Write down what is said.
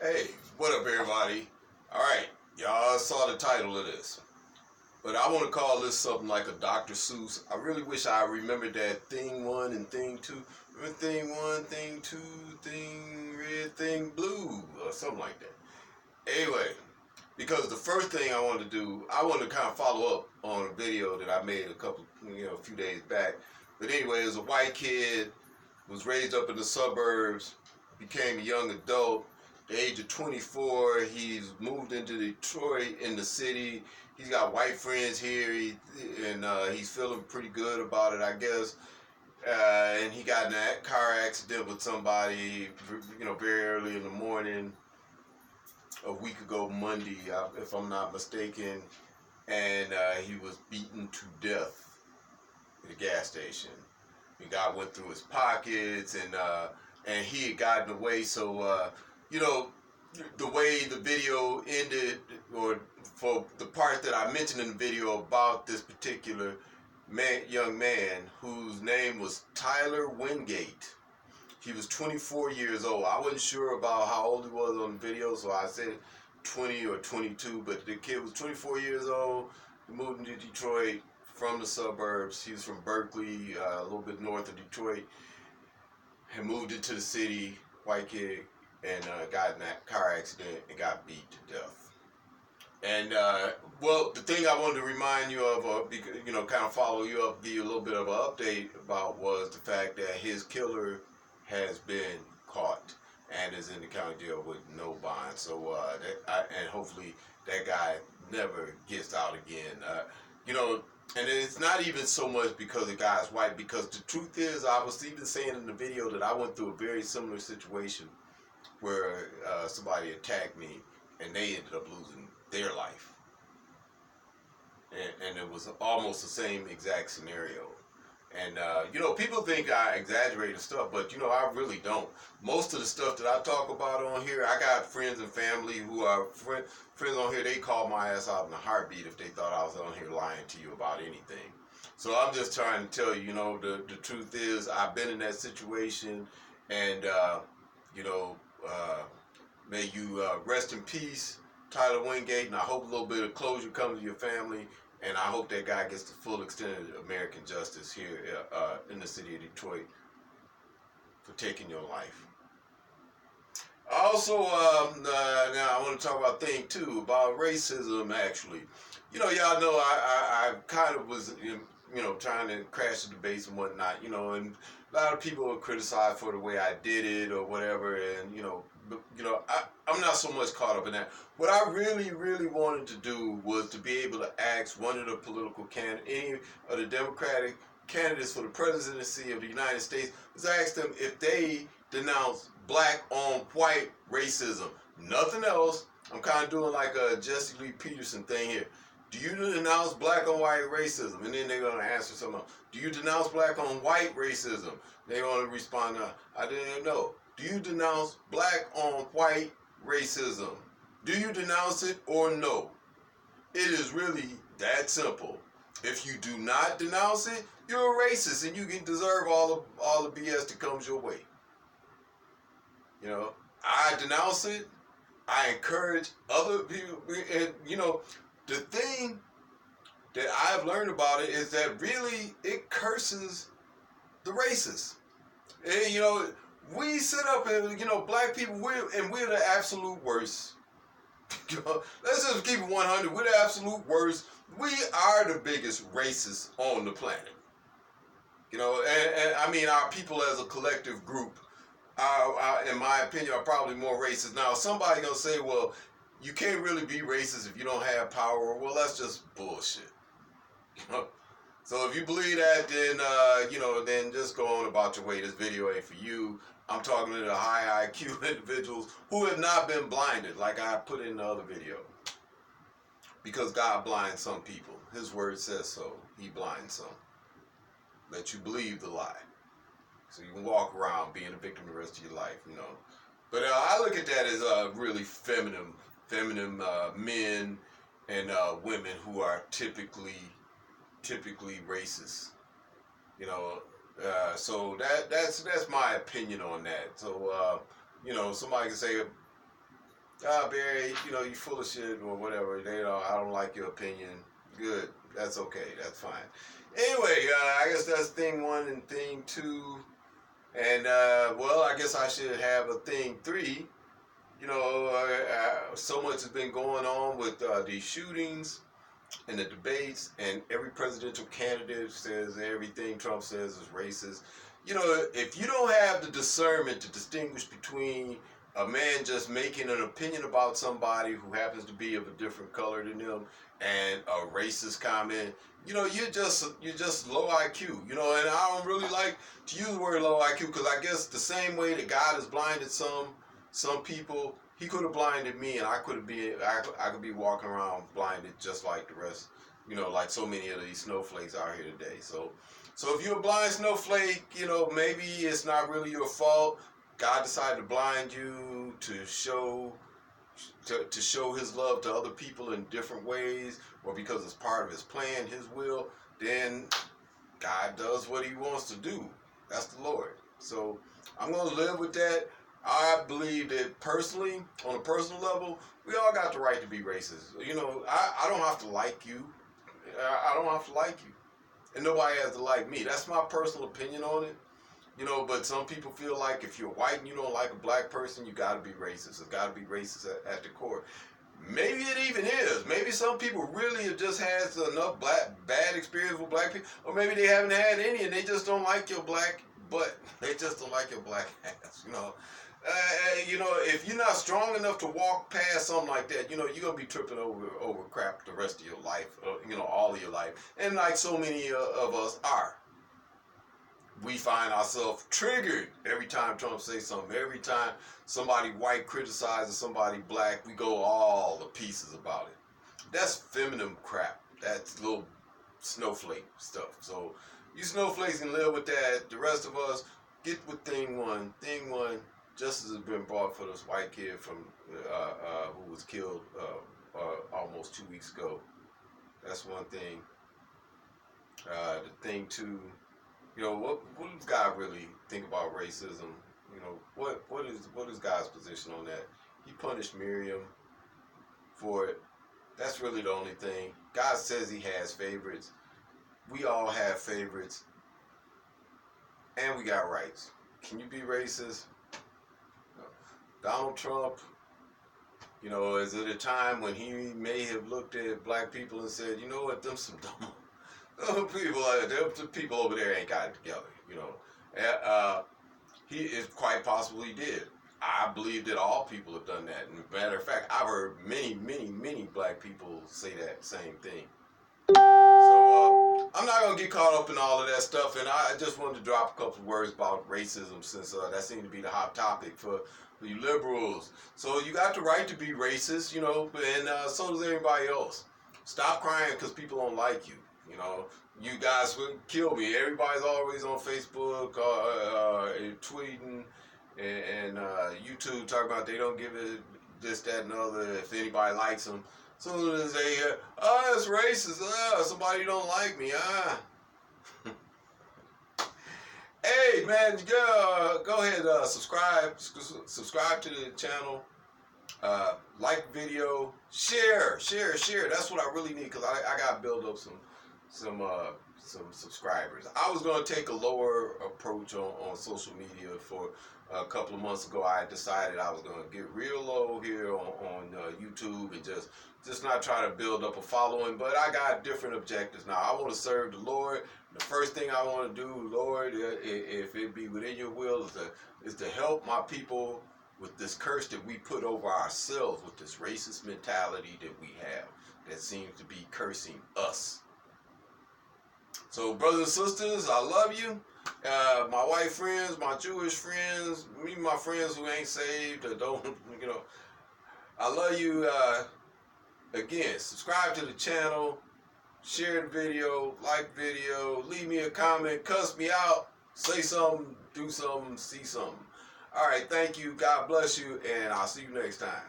Hey, what up, everybody? All right, y'all saw the title of this, but I want to call this something like a Dr. Seuss. I really wish I remembered that thing one and thing two. Remember thing one, thing two, thing red, thing blue, or something like that. Anyway, because the first thing I wanted to do, I wanted to kind of follow up on a video that I made a few days back. But anyway, it was a white kid, was raised up in the suburbs, became a young adult. The age of 24, he's moved into Detroit in the city. He's got white friends here, and he's feeling pretty good about it, I guess. And he got in a car accident with somebody, very early in the morning, a week ago Monday, if I'm not mistaken, and he was beaten to death at a gas station. The guy went through his pockets, and he had gotten away. So the way the video ended, or for the part that I mentioned in the video about this particular young man, whose name was Tyler Wingate. He was 24 years old. I wasn't sure about how old he was on the video, so I said 20 or 22, but the kid was 24 years old. He moved into Detroit from the suburbs. He was from Berkeley, a little bit north of Detroit, and moved into the city, white kid, and got in that car accident and got beat to death. And the thing I wanted to remind you of, kind of follow you up, give you a little bit of an update about, was the fact that his killer has been caught and is in the county jail with no bond. So and hopefully that guy never gets out again. And it's not even so much because the guy's white, because the truth is, I was even saying in the video that I went through a very similar situation where somebody attacked me and they ended up losing their life. And it was almost the same exact scenario. And, people think I exaggerate and stuff, but, I really don't. Most of the stuff that I talk about on here, I got friends and family who are friends on here. They call my ass out in a heartbeat if they thought I was on here lying to you about anything. So I'm just trying to tell you, the truth is, I've been in that situation, and, may you rest in peace, Tyler Wingate, and I hope a little bit of closure comes to your family. And I hope that guy gets the full extent of American justice here in the city of Detroit for taking your life. Also, now I want to talk about thing two, about racism, actually. Y'all know I kind of was, trying to crash the debates and whatnot, and a lot of people are criticized for the way I did it or whatever, and, I'm not so much caught up in that. What I really, really wanted to do was to be able to ask one of the political any of the Democratic candidates for the presidency of the United States, was ask them if they denounce black on white racism. Nothing else. I'm kind of doing like a Jesse Lee Peterson thing here. Do you denounce black on white racism? And then they're going to answer something else. Do you denounce black on white racism? They're going to respond, I didn't know. Do you denounce black on white racism? Do you denounce it or no? It is really that simple. If you do not denounce it, you're a racist and you can deserve all the BS that comes your way. I denounce it. I encourage other people. And, the thing that I've learned about it is that really it curses the racists. And, we sit up and, black people, we're the absolute worst. Let's just keep it 100. We're the absolute worst. We are the biggest racists on the planet. And I mean, our people as a collective group, in my opinion, are probably more racist. Now, somebody gonna say, well, you can't really be racist if you don't have power. Well, that's just bullshit. So if you believe that, then then just go on about your way. This video ain't for you. I'm talking to the high IQ individuals who have not been blinded, like I put in the other video. Because God blinds some people. His word says so. He blinds some. Let you believe the lie. So you can walk around being a victim the rest of your life, But I look at that as really feminine men and women who are typically racist. So that's my opinion on that. So somebody can say Barry, you full of shit or whatever. I don't like your opinion. Good. That's okay. That's fine. Anyway, I guess that's thing one and thing two. And, well, I guess I should have a thing three. So much has been going on with these shootings and the debates, and every presidential candidate says everything Trump says is racist. If you don't have the discernment to distinguish between a man just making an opinion about somebody who happens to be of a different color than them and a racist comment, you're just low IQ. And I don't really like to use the word low IQ because I guess the same way that God has blinded some people, He could have blinded me, and I could be walking around blinded just like the rest. Like so many of these snowflakes out here today. So if you're a blind snowflake, maybe it's not really your fault. God decided to blind you to show His love to other people in different ways, or because it's part of His plan, His will. Then God does what He wants to do. That's the Lord. So I'm going to live with that. I believe that personally, on a personal level, we all got the right to be racist. I don't have to like you. I don't have to like you. And nobody has to like me. That's my personal opinion on it. But some people feel like if you're white and you don't like a black person, you got to be racist. It's got to be racist at the core. Maybe it even is. Maybe some people really have just had enough bad experience with black people, or maybe they haven't had any and they just don't like your black butt. They just don't like your black ass. If you're not strong enough to walk past something like that, you're gonna be tripping over crap the rest of your life, all of your life, and like so many of us are. We find ourselves triggered every time Trump says something. Every time somebody white criticizes somebody black, we go all the pieces about it. That's feminine crap. That's little snowflake stuff. So you snowflakes can live with that. The rest of us, get with thing one. Thing one, justice has been brought for this white kid from who was killed almost 2 weeks ago. That's one thing. The thing two, what does God really think about racism? What is God's position on that? He punished Miriam for it. That's really the only thing. God says He has favorites. We all have favorites. And we got rights. Can you be racist? Donald Trump, is it a time when he may have looked at black people and said, you know what, them some dumb people over there ain't got it together, he is quite possible he did. I believe that all people have done that. And matter of fact, I've heard many, many, many black people say that same thing. So I'm not gonna get caught up in all of that stuff, and I just wanted to drop a couple of words about racism since that seemed to be the hot topic for you liberals. So you got the right to be racist, and so does everybody else. Stop crying because people don't like you. You guys would kill me. Everybody's always on Facebook, tweeting, and YouTube talking about they don't give it this, that, and the other if anybody likes them. As soon as they hear, oh, it's racist, somebody don't like me, Hey, man, go ahead, subscribe to the channel, like the video, share. That's what I really need, because I got to build up some subscribers. I was going to take a lower approach on social media for a couple of months ago. I decided I was going to get real low here on YouTube and just not try to build up a following, but I got different objectives now. I want to serve the Lord. The first thing I want to do, Lord, if it be within your will, is to help my people with this curse that we put over ourselves, with this racist mentality that we have that seems to be cursing us. So, brothers and sisters, I love you. My white friends, my Jewish friends, my friends who ain't saved or don't, I love you. Again, subscribe to the channel, share the video, like the video, leave me a comment, cuss me out, say something, do something, see something. All right, thank you. God bless you, and I'll see you next time.